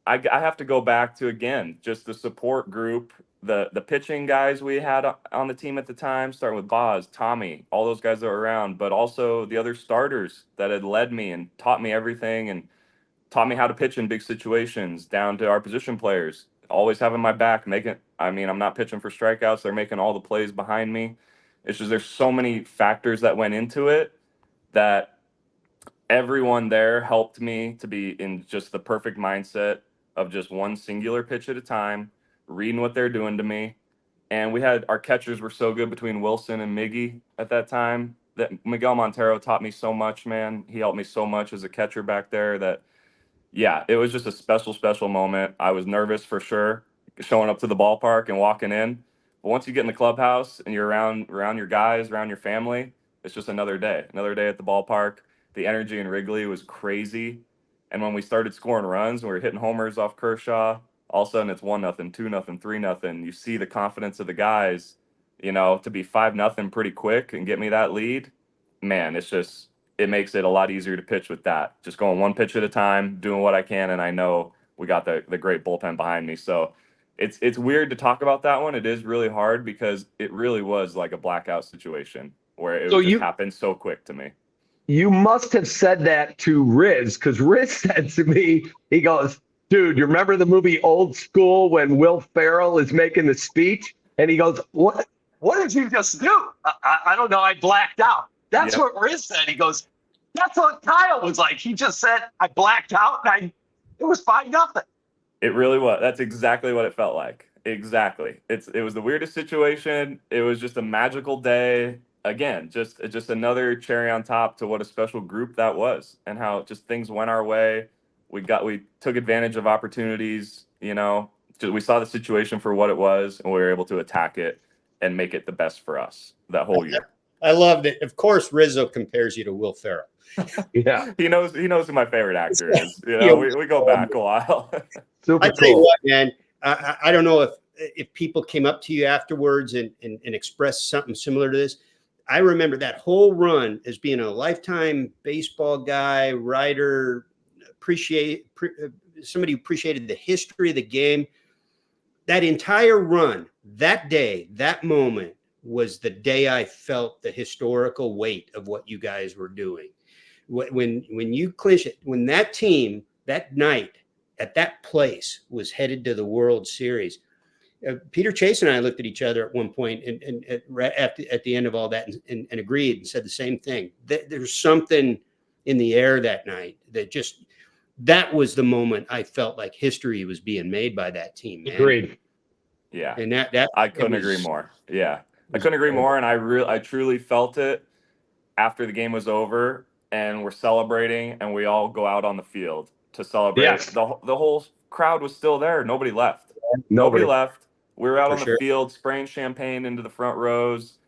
I have to go back to, again, just the support group, the pitching guys we had on the team at the time, starting with Boz, Tommy, all those guys that were around, but also the other starters that had led me and taught me everything and taught me how to pitch in big situations, down to our position players, always having my back, I'm not pitching for strikeouts. They're making all the plays behind me. It's just, there's so many factors that went into it that everyone there helped me to be in just the perfect mindset of just one singular pitch at a time, reading what they're doing to me. And our catchers were so good between Wilson and Miggy at that time that Miguel Montero taught me so much, man. He helped me so much as a catcher back there that, yeah, it was just a special, special moment. I was nervous for sure showing up to the ballpark and walking in. But once you get in the clubhouse and you're around your guys, around your family, it's just another day at the ballpark. The energy in Wrigley was crazy. And when we started scoring runs, we were hitting homers off Kershaw. All of a sudden it's 1-0, 2-0, 3-0. You see the confidence of the guys, to be 5-0 pretty quick and get me that lead. Man, it makes it a lot easier to pitch with that. Just going one pitch at a time, doing what I can, and I know we got the great bullpen behind me. So it's weird to talk about that one. It is really hard because it really was like a blackout situation where it just happened so quick to me. You must have said that to Riz, because Riz said to me, he goes, dude, you remember the movie Old School when Will Ferrell is making the speech? And he goes, what did you just do? I don't know. I blacked out. That's what Riz said. He goes, that's what Kyle was like. He just said, I blacked out and it was 5-0. It really was. That's exactly what it felt like. Exactly. It was the weirdest situation. It was just a magical day. Again, just another cherry on top to what a special group that was and how just things went our way. We took advantage of opportunities, we saw the situation for what it was and we were able to attack it and make it the best for us that whole year. I loved it. Of course, Rizzo compares you to Will Ferrell. Yeah. He knows who my favorite actor is. We go back a while. Super I tell you cool. what, man, I don't know if people came up to you afterwards and expressed something similar to this. I remember that whole run as being a lifetime baseball guy, writer, somebody who appreciated the history of the game. That entire run, that day, that moment was the day I felt the historical weight of what you guys were doing. When you clinch it, when that team that night at that place was headed to the World Series, Peter Chase and I looked at each other at one point and at the end of all that and agreed and said the same thing. There's something in the air that night that was the moment I felt like history was being made by that team, man. Agreed. Yeah. And that I couldn't agree more. Yeah. I couldn't agree more. And I truly felt it after the game was over and we're celebrating and we all go out on the field. to celebrate. Yes. The whole crowd was still there. Nobody left. Nobody Left. We were out For on the sure. field spraying champagne into the front rows,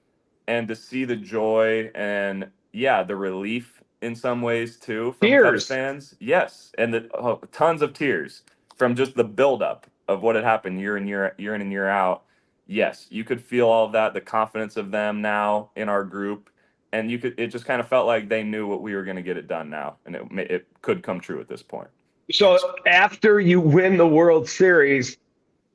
and to see the joy and the relief in some ways too from Cubs Tears. fans. Yes, and the tons of tears from just the buildup of what had happened year in and year out. Yes, you could feel all of that, the confidence of them now in our group, and it just kind of felt like they knew what we were going to get it done now, and it could come true at this point. So after you win the World Series,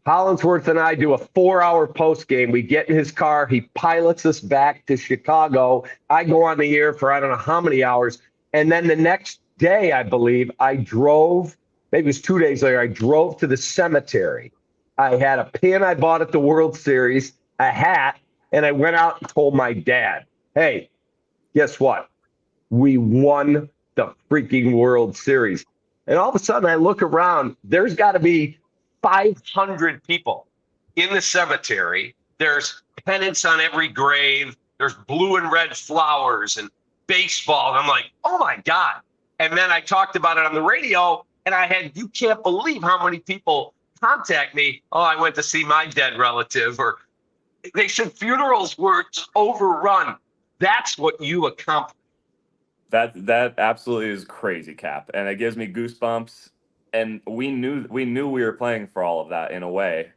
Hollingsworth and I do a 4-hour post game. We get in his car. He pilots us back to Chicago. I go on the air for I don't know how many hours. And then the next day, I believe, I drove, maybe it was 2 days later, I drove to the cemetery. I had a pin I bought at the World Series, a hat, and I went out and told my dad, hey, guess what? We won the freaking World Series. And all of a sudden, I look around, there's got to be 500 people in the cemetery. There's pennants on every grave. There's blue and red flowers and baseball. And I'm like, oh my God. And then I talked about it on the radio, and you can't believe how many people contact me. Oh, I went to see my dead relative, or they said funerals were overrun. That's what you accomplished. That absolutely is crazy, Cap. And it gives me goosebumps. And we knew we were playing for all of that in a way,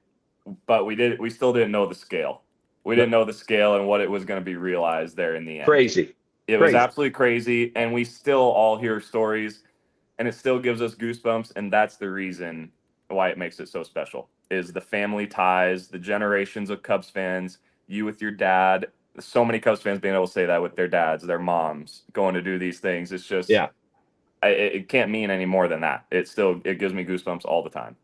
but we still didn't know the scale. We didn't know the scale and what it was going to be realized there in the end. Crazy. It was absolutely crazy, and we still all hear stories, and it still gives us goosebumps, and that's the reason why it makes it so special, is the family ties, the generations of Cubs fans, you with your dad, so many Cubs fans being able to say that with their dads, their moms, going to do these things. It's just it can't mean any more than that. It gives me goosebumps all the time.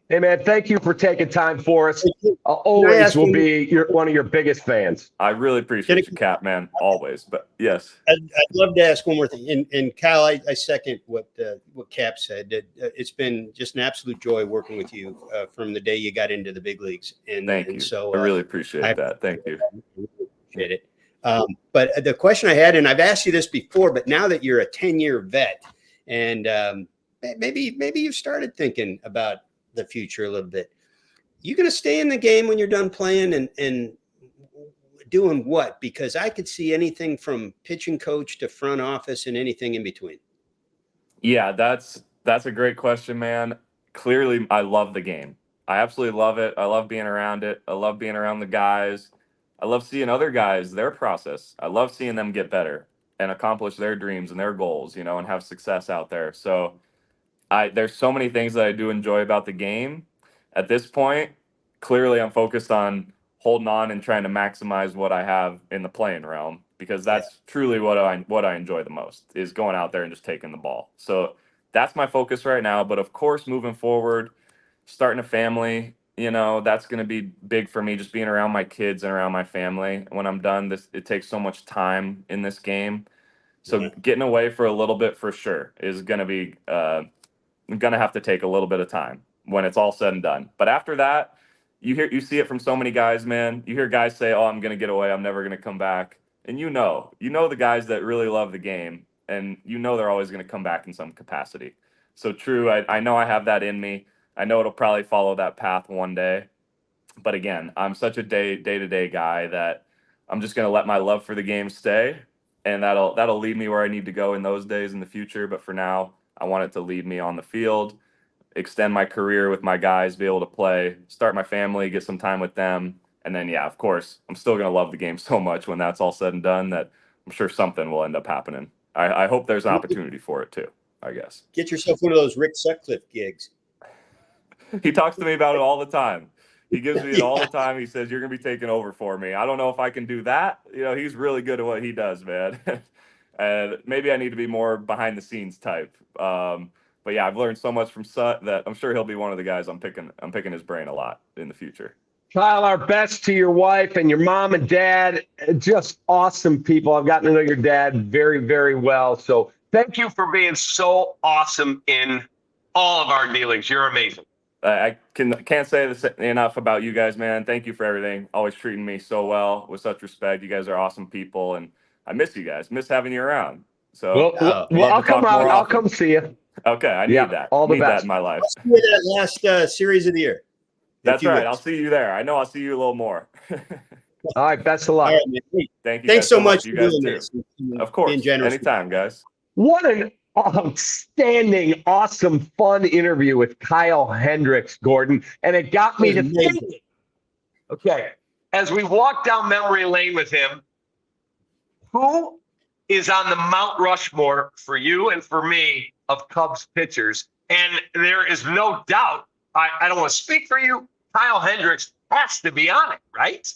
Hey, man, thank you for taking time for us. Always will be one of your biggest fans. I really appreciate you, Cap, man, always. But yes. I'd love to ask one more thing. And Kyle, I second what Cap said. It's been just an absolute joy working with you from the day you got into the big leagues. And thank you. So I really appreciate that. Thank you. Appreciate it. But the question I had, and I've asked you this before, but now that you're a 10-year vet, and maybe you've started thinking about the future a little bit. You going to stay in the game when you're done playing and doing what? Because I could see anything from pitching coach to front office and anything in between. Yeah, that's a great question, man. Clearly, I love the game. I absolutely love it. I love being around it. I love being around the guys. I love seeing other guys, their process. I love seeing them get better and accomplish their dreams and their goals, and have success out there. So there's so many things that I do enjoy about the game. At this point, clearly I'm focused on holding on and trying to maximize what I have in the playing realm, because that's truly what I enjoy the most, is going out there and just taking the ball. So that's my focus right now. But of course, moving forward, starting a family, that's going to be big for me, just being around my kids and around my family. When I'm done, it takes so much time in this game. So getting away for a little bit for sure is going to be going to have to take a little bit of time when it's all said and done. But after that, you see it from so many guys, man. You hear guys say, oh, I'm going to get away, I'm never going to come back. And you know the guys that really love the game, and they're always going to come back in some capacity. So true, I know I have that in me. I know it'll probably follow that path one day. But again, I'm such a day-to-day guy that I'm just going to let my love for the game stay, and that'll lead me where I need to go in those days in the future. But for now, I want it to lead me on the field, extend my career with my guys, be able to play, start my family, get some time with them. And then, of course, I'm still going to love the game so much when that's all said and done that I'm sure something will end up happening. I hope there's an opportunity for it too, I guess. Get yourself one of those Rick Sutcliffe gigs. He talks to me about it all the time. He gives me it all the time. He says, you're going to be taking over for me. I don't know if I can do that. He's really good at what he does, man. And maybe I need to be more behind the scenes type. But yeah, I've learned so much from Sut that I'm sure he'll be one of the guys I'm picking his brain a lot in the future. Kyle, our best to your wife and your mom and dad. Just awesome people. I've gotten to know your dad very, very well. So thank you for being so awesome in all of our dealings. You're amazing. I can't say this enough about you guys, man. Thank you for everything. Always treating me so well with such respect. You guys are awesome people, and I miss you guys. Miss having you around. So I'll come out. I'll come see you. Okay, I need Yeah, that. all the Need that best. in my life. See you that last series of the year. That's If you right. will. I'll see you there. I know I'll see you a little more. All right, best of All luck. right, man. Hey, Thank you thanks guys so much You for guys doing too. this. and Of course. being generous. Anytime, guys. What an outstanding, awesome, fun interview with Kyle Hendricks, Gordon. And it got me It to was amazing. thinking. Okay, as we walk down memory lane with him, who is on the Mount Rushmore for you and for me of Cubs pitchers? And there is no doubt, I don't want to speak for you, Kyle Hendricks has to be on it, right?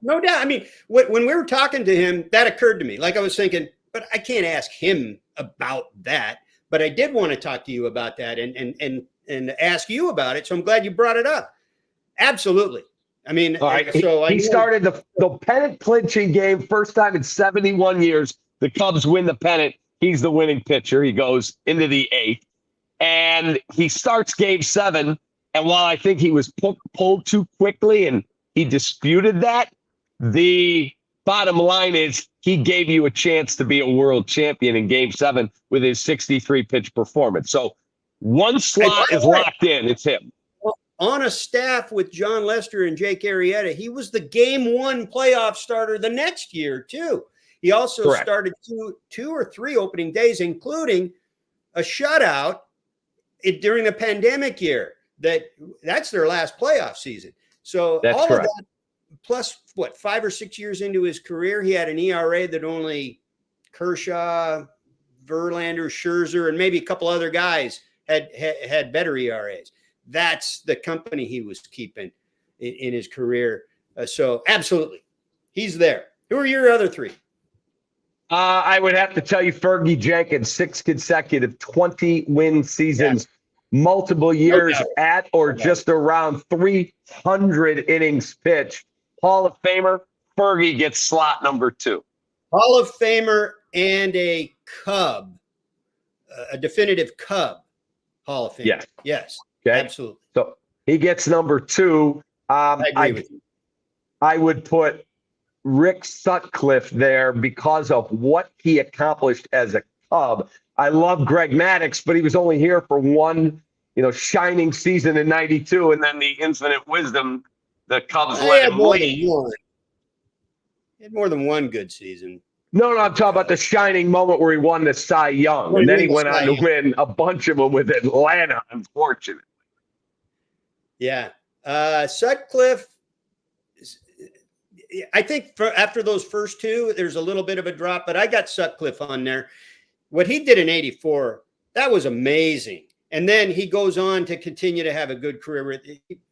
No doubt. I mean, when we were talking to him, that occurred to me. Like I was thinking, but I can't ask him about that. But I did want to talk to you about that and ask you about it. So I'm glad you brought it up. Absolutely. I mean, All right. so he started the pennant clinching game first time in 71 years. The Cubs win the pennant. He's the winning pitcher. He goes into the eighth, and he starts game 7. And while I think he was pulled too quickly and he disputed that, the bottom line is he gave you a chance to be a world champion in game 7 with his 63 pitch performance. So one slot is locked in. It's him. On a staff with John Lester and Jake Arrieta, he was the game 1 playoff starter the next year too. He also started two or three opening days, including a shutout during the pandemic year. That's their last playoff season. So that's all correct. of that, plus 5 or 6 years into his career, he had an ERA that only Kershaw, Verlander, Scherzer, and maybe a couple other guys had better ERAs. That's the company he was keeping in his career. So absolutely, he's there. Who are your other 3? I would have to tell you Fergie Jenkins, 6 consecutive 20-win seasons, multiple years at or just around 300 innings pitched. Hall of Famer, Fergie gets slot number 2. Hall of Famer and a Cub, a definitive Cub Hall of Famer. Yes. Okay. Absolutely. So he gets number 2. I agree with you. I would put Rick Sutcliffe there because of what he accomplished as a Cub. I love Greg Maddux, but he was only here for one, shining season in '92, and then the infinite wisdom, the Cubs let him leave. He had more than one good season. No, I'm talking about the shining moment where he won the Cy Young, and then he went on to win a bunch of them with Atlanta, unfortunately. Yeah. Sutcliffe, I think after those first 2, there's a little bit of a drop, but I got Sutcliffe on there. What he did in '84, that was amazing. And then he goes on to continue to have a good career.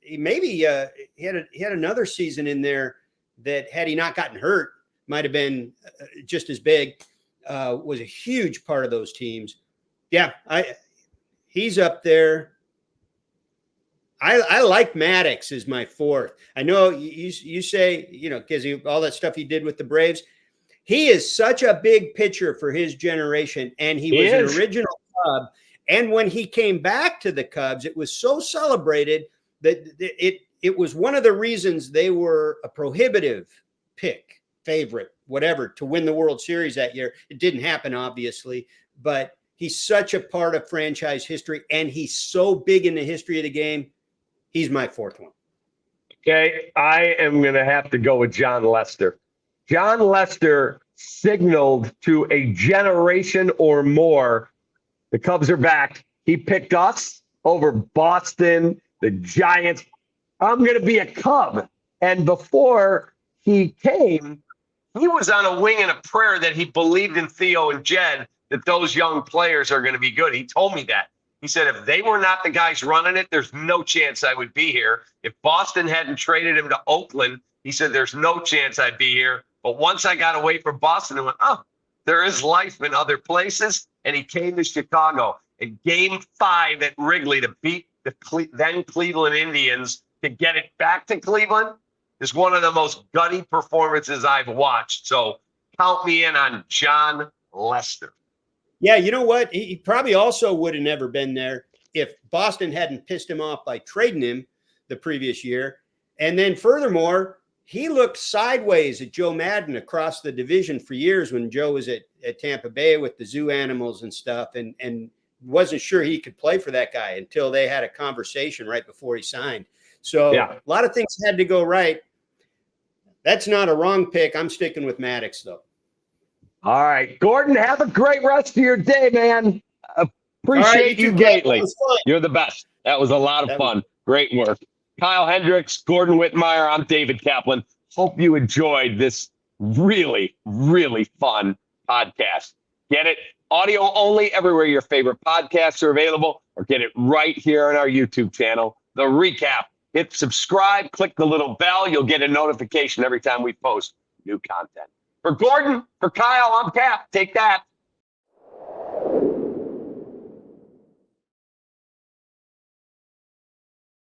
He had another season in there that, had he not gotten hurt, might have been just as big. Was a huge part of those teams. Yeah, he's up there. I like Maddux as my 4th. I know you say, because all that stuff he did with the Braves. He is such a big pitcher for his generation, and he was an original Cub. And when he came back to the Cubs, it was so celebrated that it was one of the reasons they were a prohibitive pick, favorite, whatever, to win the World Series that year. It didn't happen, obviously, but he's such a part of franchise history, and he's so big in the history of the game. He's my 4th one. Okay, I am going to have to go with John Lester. John Lester signaled to a generation or more, the Cubs are back. He picked us over Boston, the Giants. I'm going to be a Cub. And before he came, he was on a wing and a prayer that he believed in Theo and Jed, that those young players are going to be good. He told me that. He said, if they were not the guys running it, there's no chance I would be here. If Boston hadn't traded him to Oakland, he said, there's no chance I'd be here. But once I got away from Boston, I went, there is life in other places. And he came to Chicago. In game 5 at Wrigley to beat the then Cleveland Indians to get it back to Cleveland is one of the most gutty performances I've watched. So count me in on John Lester. Yeah, you know what? He probably also would have never been there if Boston hadn't pissed him off by trading him the previous year. And then furthermore, he looked sideways at Joe Maddon across the division for years when Joe was at Tampa Bay with the zoo animals and stuff, and wasn't sure he could play for that guy until they had a conversation right before he signed. So Yeah. a lot of things had to go right. That's not a wrong pick. I'm sticking with Maddox, though. All right, Gordon, have a great rest of your day, man. Appreciate you too, Kat. greatly. That was fun. You're the best. That was a lot of fun. Great work. Kyle Hendricks, Gordon Whitmire, I'm David Kaplan. Hope you enjoyed this really, really fun podcast. Get it audio only everywhere your favorite podcasts are available, or get it right here on our YouTube channel, The Recap. Hit subscribe, click the little bell. You'll get a notification every time we post new content. For Gordon, for Kyle, I'm Cap. Take that.